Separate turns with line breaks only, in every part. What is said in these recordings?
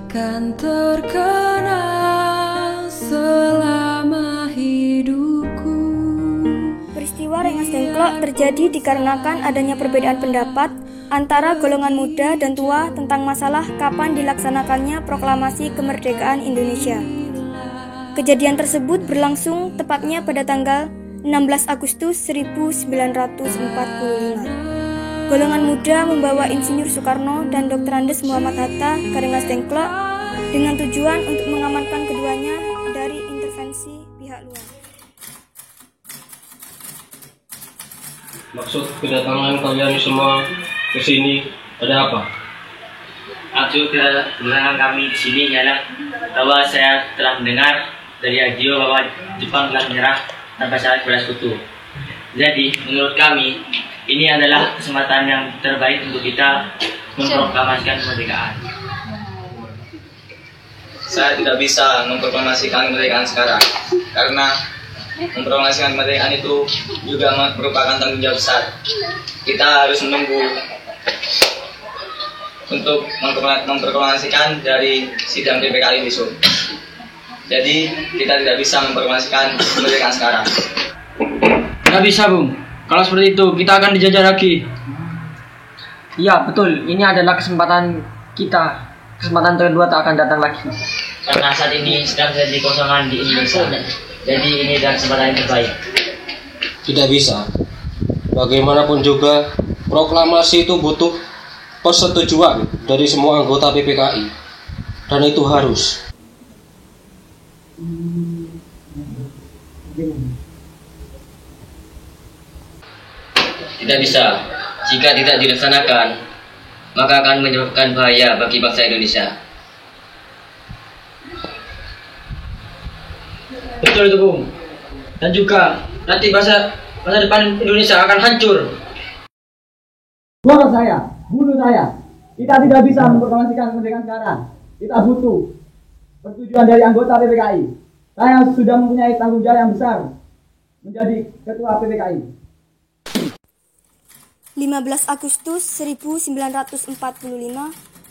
kan terkenang selama hidupku.
Peristiwa Rengas Dengklok terjadi dikarenakan adanya perbedaan pendapat antara golongan muda dan tua tentang masalah kapan dilaksanakannya proklamasi kemerdekaan Indonesia. Kejadian tersebut berlangsung tepatnya pada tanggal 16 Agustus 1945. Golongan muda membawa Insinyur Soekarno dan Dr. Andes Muhammad Hatta ke Rengas Dengklok dengan tujuan untuk mengamankan keduanya dari intervensi pihak luar.
Maksud kedatangan kalian semua ke sini ada apa?
Maksud kedatangan kami di sini ialah bahwa saya telah mendengar dari radio bahwa Jepang telah menyerah tanpa syarat bersekutu. Jadi, menurut kami, ini adalah kesempatan yang terbaik untuk kita memproklamasikan kemerdekaan.
Saya tidak bisa memproklamasikan kemerdekaan sekarang, karena memproklamasikan kemerdekaan itu juga merupakan tanggung jawab besar. Kita harus menunggu untuk memproklamasikan dari sidang PPKI besok. Jadi kita tidak bisa memproklamasikan kemerdekaan sekarang.
Tidak bisa, Bung. Kalau seperti itu kita akan dijajah lagi. Iya, betul. Ini adalah kesempatan kita. Kesempatan kedua tak akan datang lagi.
Karena saat ini sedang terjadi kekosongan di Indonesia. Jadi ini adalah kesempatan yang terbaik.
Tidak bisa. Bagaimanapun juga, proklamasi itu butuh persetujuan dari semua anggota PPKI. Dan itu harus.
Tidak bisa. Jika tidak dilaksanakan, maka akan menyebabkan bahaya bagi bangsa Indonesia.
Betul itu, Bung. Dan juga nanti masa depan Indonesia akan hancur.
Bunuh saya. Kita tidak bisa memproklamasikan kemerdekaan sekarang. Kita butuh persetujuan dari anggota PPKI. Saya sudah mempunyai tanggung jawab yang besar menjadi ketua PPKI.
15 Agustus 1945,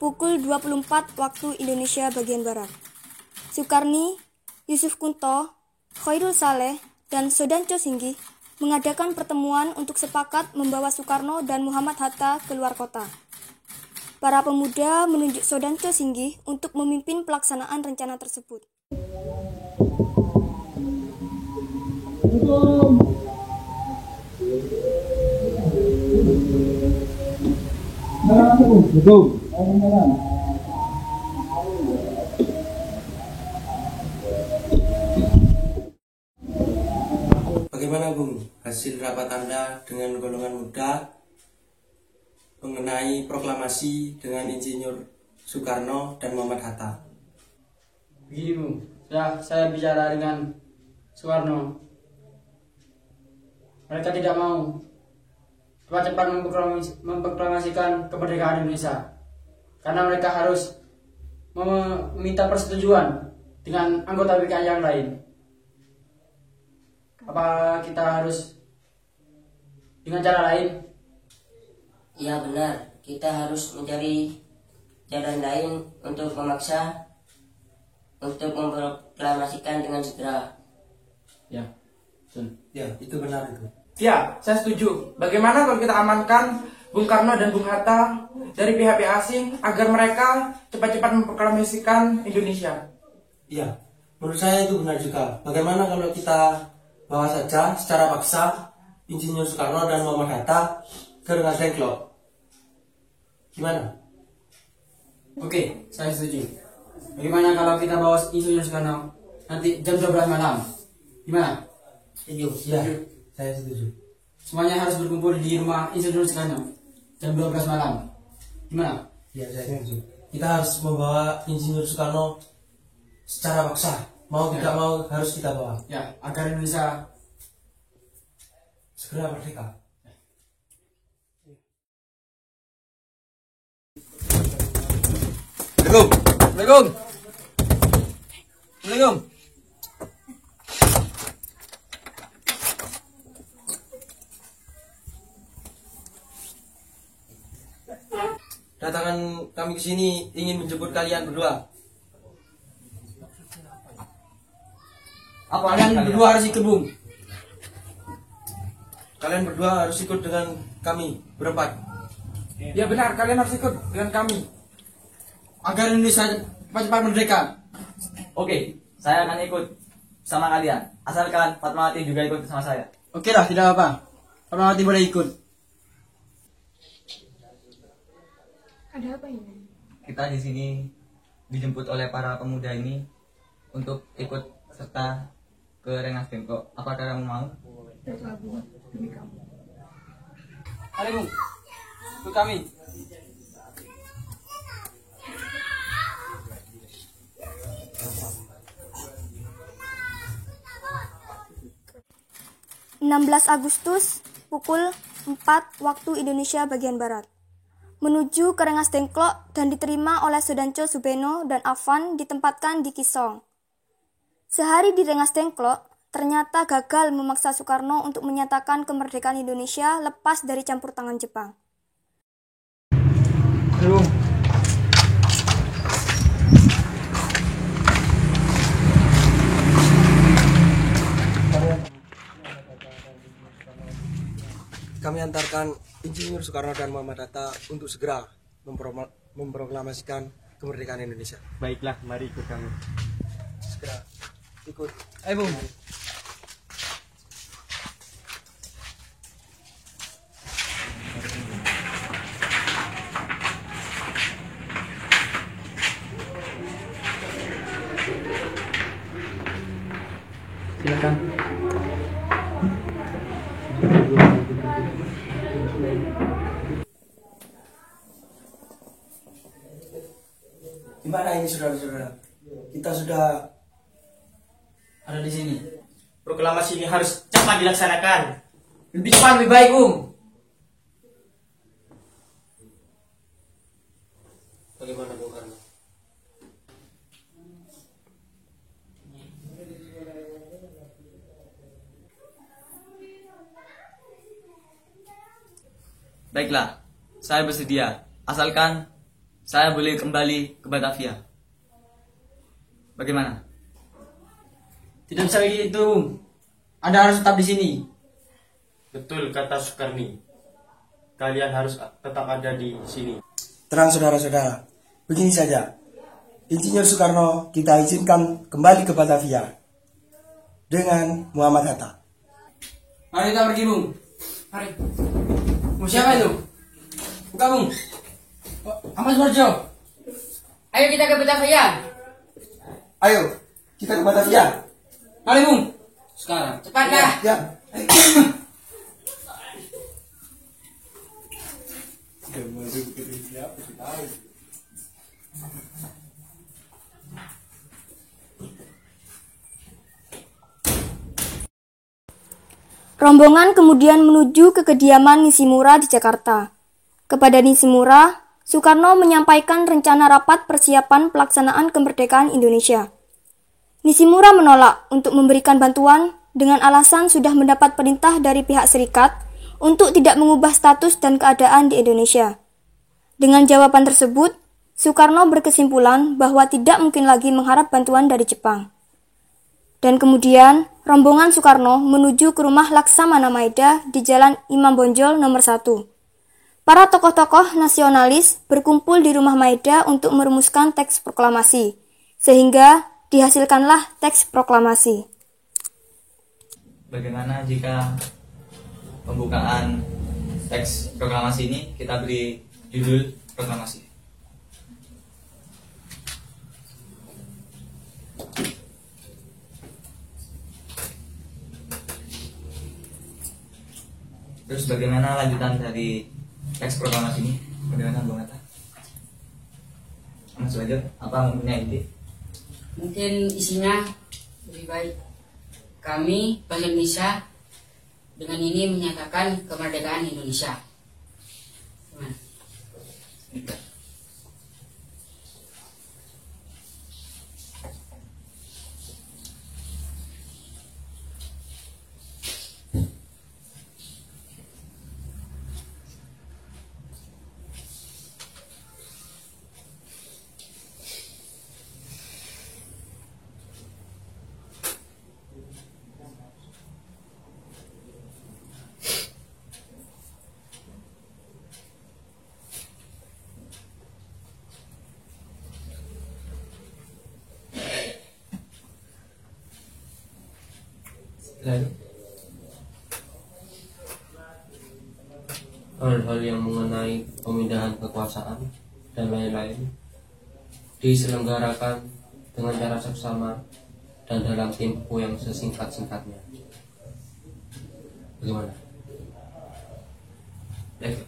pukul 24 waktu Indonesia bagian Barat. Soekarni, Yusuf Kunto, Khairul Saleh, dan Sodanco Singgih mengadakan pertemuan untuk sepakat membawa Soekarno dan Muhammad Hatta keluar kota. Para pemuda menunjuk Sodanco Singgih untuk memimpin pelaksanaan rencana tersebut.
Bagaimana, Bung, hasil rapat Anda dengan golongan muda mengenai proklamasi dengan Insinyur Soekarno dan Muhammad Hatta?
Begini, Bung. Saya bicara dengan Soekarno. Mereka tidak mau cepat-cepat memproklamasikan kemerdekaan Indonesia, karena mereka harus meminta persetujuan dengan anggota PKI yang lain. Apa kita harus dengan cara lain?
Iya, benar. Kita harus mencari jalan lain untuk memaksa untuk memproklamasikan dengan segera.
Ya, betul.
Ya, itu benar itu.
Ya, saya setuju. Bagaimana kalau kita amankan Bung Karno dan Bung Hatta dari pihak-pihak asing agar mereka cepat-cepat memproklamasikan Indonesia?
Iya, menurut saya itu benar juga. Bagaimana kalau kita bawa saja secara paksa Insinyur Soekarno dan Muhammad Hatta ke Rengas Dengklok? Gimana?
Oke, saya setuju. Bagaimana kalau kita bawa Insinyur Soekarno nanti jam 12 malam? Gimana?
Setuju. Ya, saya setuju.
Semuanya harus berkumpul di rumah Insinyur Soekarno jam 12 malam. Gimana?
Ya, saya setuju. Kita harus membawa Insinyur Soekarno secara paksa. Mau tidak mau harus kita bawa.
Ya, agar Indonesia
segera merdeka.
Assalamualaikum.
Datangan kami ke sini ingin menjemput kalian berdua.
Apa
Kalian berdua harus ikut, Bung.
Kalian berdua harus ikut dengan kami berempat
Ya benar, kalian harus ikut dengan kami.
agar Indonesia cepat-cepat merdeka.
Oke, saya akan ikut sama kalian. Asalkan Fatmawati juga ikut sama saya.
Oke lah, tidak apa. Fatmawati boleh ikut.
Ada apa ini?
Kita di sini dijemput oleh para pemuda ini untuk ikut serta ke Rengas Dengklok. Apakah kamu mau?
Baiklah, Bu. Demi kamu.
Ayo, Bung. Ikut kami.
Agustus pukul 4 waktu Indonesia bagian Barat. Menuju ke Rengas Dengklok dan diterima oleh Sudanco Subeno dan Afan ditempatkan di Kisong. Sehari di Rengas Dengklok, ternyata gagal memaksa Soekarno untuk menyatakan kemerdekaan Indonesia lepas dari campur tangan Jepang.
Kami antarkan Insinyur Soekarno dan Muhammad Hatta untuk segera memproklamasikan kemerdekaan Indonesia.
Baiklah, mari ikut kami.
Segera ikut.
Ayo, Bung.
Silakan.
Gimana ini saudara-saudara? Kita sudah
Ada di sini.
Proklamasi ini harus cepat dilaksanakan.
Lebih cepat, lebih baik, Bung.
bagaimana, Bung Karno?
Baiklah, saya bersedia. Asalkan saya boleh kembali ke Batavia. Bagaimana?
Tidak bisa begitu, Bung. Anda harus tetap di sini.
Betul kata Soekarni. Kalian harus tetap ada di sini.
Terang saudara-saudara, begini saja. Insinyur Soekarno kita izinkan kembali ke Batavia dengan Muhammad Hatta.
Mari kita pergi, Bung.
Mari.
Bung, siapa itu? Buka, Bung. Ahmad Sumarjo.
Ayo kita ke Batavia.
Ayo, kita ke Batavia.
Mari, Bung. Sekarang.
Cepatlah.
Ya.
Rombongan kemudian menuju ke kediaman Nishimura di Jakarta. Kepada Nishimura, Soekarno menyampaikan rencana rapat persiapan pelaksanaan kemerdekaan Indonesia. Nishimura menolak untuk memberikan bantuan dengan alasan sudah mendapat perintah dari pihak serikat untuk tidak mengubah status dan keadaan di Indonesia. Dengan jawaban tersebut, Soekarno berkesimpulan bahwa tidak mungkin lagi mengharap bantuan dari Jepang. Dan kemudian, rombongan Soekarno menuju ke rumah Laksamana Maeda di Jalan Imam Bonjol nomor 1. Para tokoh-tokoh nasionalis berkumpul di rumah Maeda untuk merumuskan teks proklamasi, sehingga dihasilkanlah teks proklamasi.
Bagaimana jika pembukaan teks proklamasi ini kita beri judul proklamasi? Terus bagaimana lanjutan dari teks proklamasi ini? Bagaimana Bung Hatta? Mas Wajo, apa mempunyai ide?
Mungkin isinya lebih baik. Kami, Bank Indonesia, dengan ini menyatakan kemerdekaan Indonesia. Gimana?
Lalu hal-hal yang mengenai pemindahan kekuasaan dan lain-lain diselenggarakan dengan cara seksama dan dalam tempo yang sesingkat-singkatnya. Bagaimana? Baik.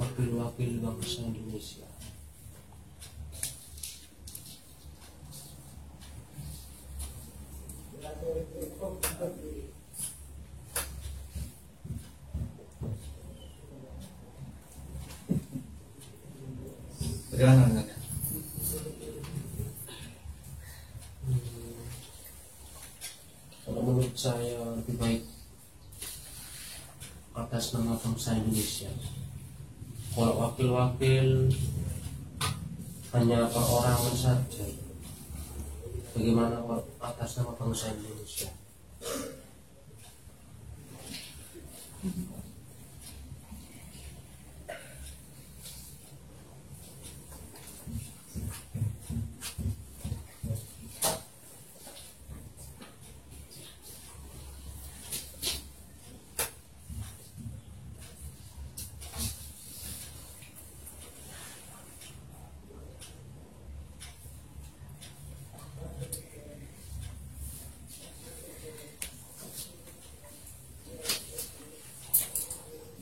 Wakil-wakil bangsa Indonesia.
Bagaimana menurutnya?
Kalau menurut saya lebih baik atas nama bangsa Indonesia. Kalau wakil-wakil hanya perorangan saja, bagaimana kalau atas nama bangsa Indonesia?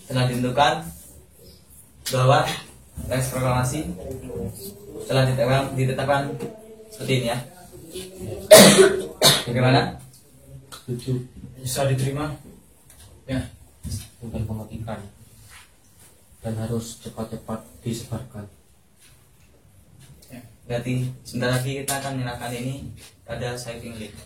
Telah ditentukan bahwa teks proklamasi telah ditetapkan seperti ini ya. Bagaimana?
Setuju.
Bisa diterima?
Ya. Bukan mematikan dan harus cepat-cepat disebarkan.
Berarti sebentar lagi kita akan menyerahkan ini pada Saiful Lid.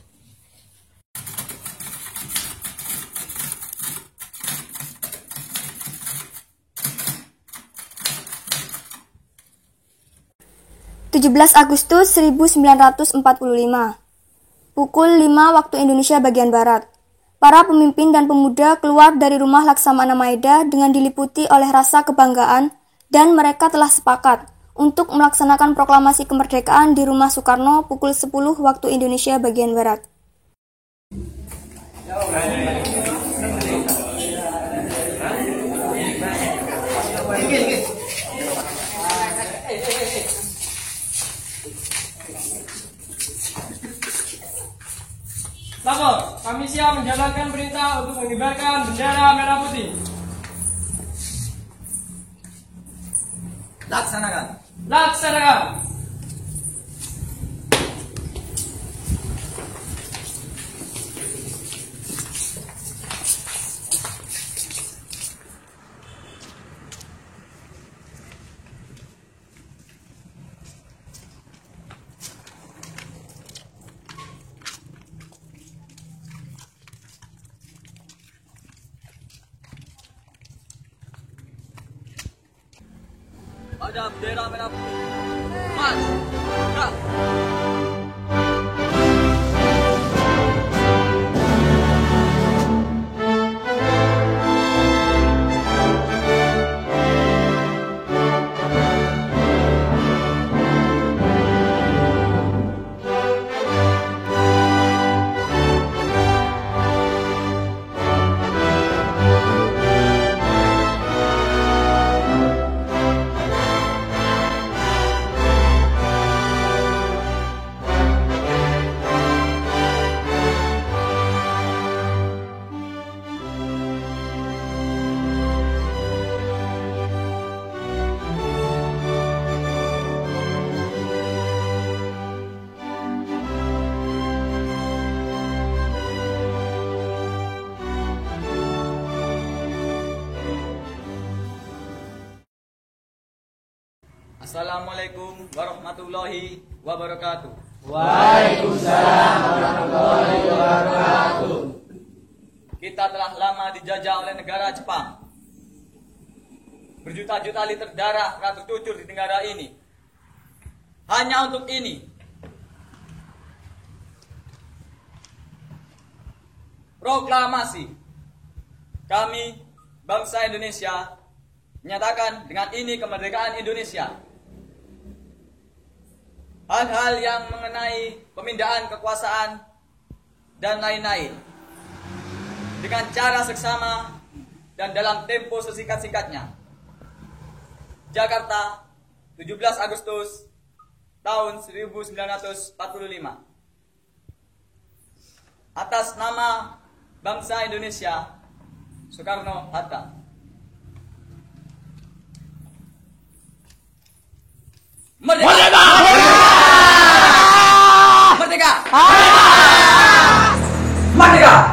Agustus 1945, pukul 5 waktu Indonesia bagian Barat. Para pemimpin dan pemuda keluar dari rumah Laksamana Maeda dengan diliputi oleh rasa kebanggaan dan mereka telah sepakat untuk melaksanakan proklamasi kemerdekaan di rumah Soekarno pukul 10 waktu Indonesia bagian Barat.
Lapor, kami siap menjalankan perintah untuk mengibarkan bendera merah putih.
Laksanakan.
Laksanakan.
Ada bendera merah putih. Mas, gerak.
Assalamualaikum warahmatullahi wabarakatuh.
Waalaikumsalam warahmatullahi wabarakatuh.
Kita telah lama dijajah oleh negara Jepang. Berjuta-juta liter darah telah tercucur di negara ini. Hanya untuk ini. Proklamasi. Kami, bangsa Indonesia, menyatakan dengan ini kemerdekaan Indonesia. Hal-hal yang mengenai pemindahan kekuasaan dan lain-lain dengan cara seksama dan dalam tempo sesingkat-singkatnya. Jakarta, 17 Agustus tahun 1945. Atas nama bangsa Indonesia, Soekarno-Hatta. Merdeka! Merdeka! Merdeka! Merdeka!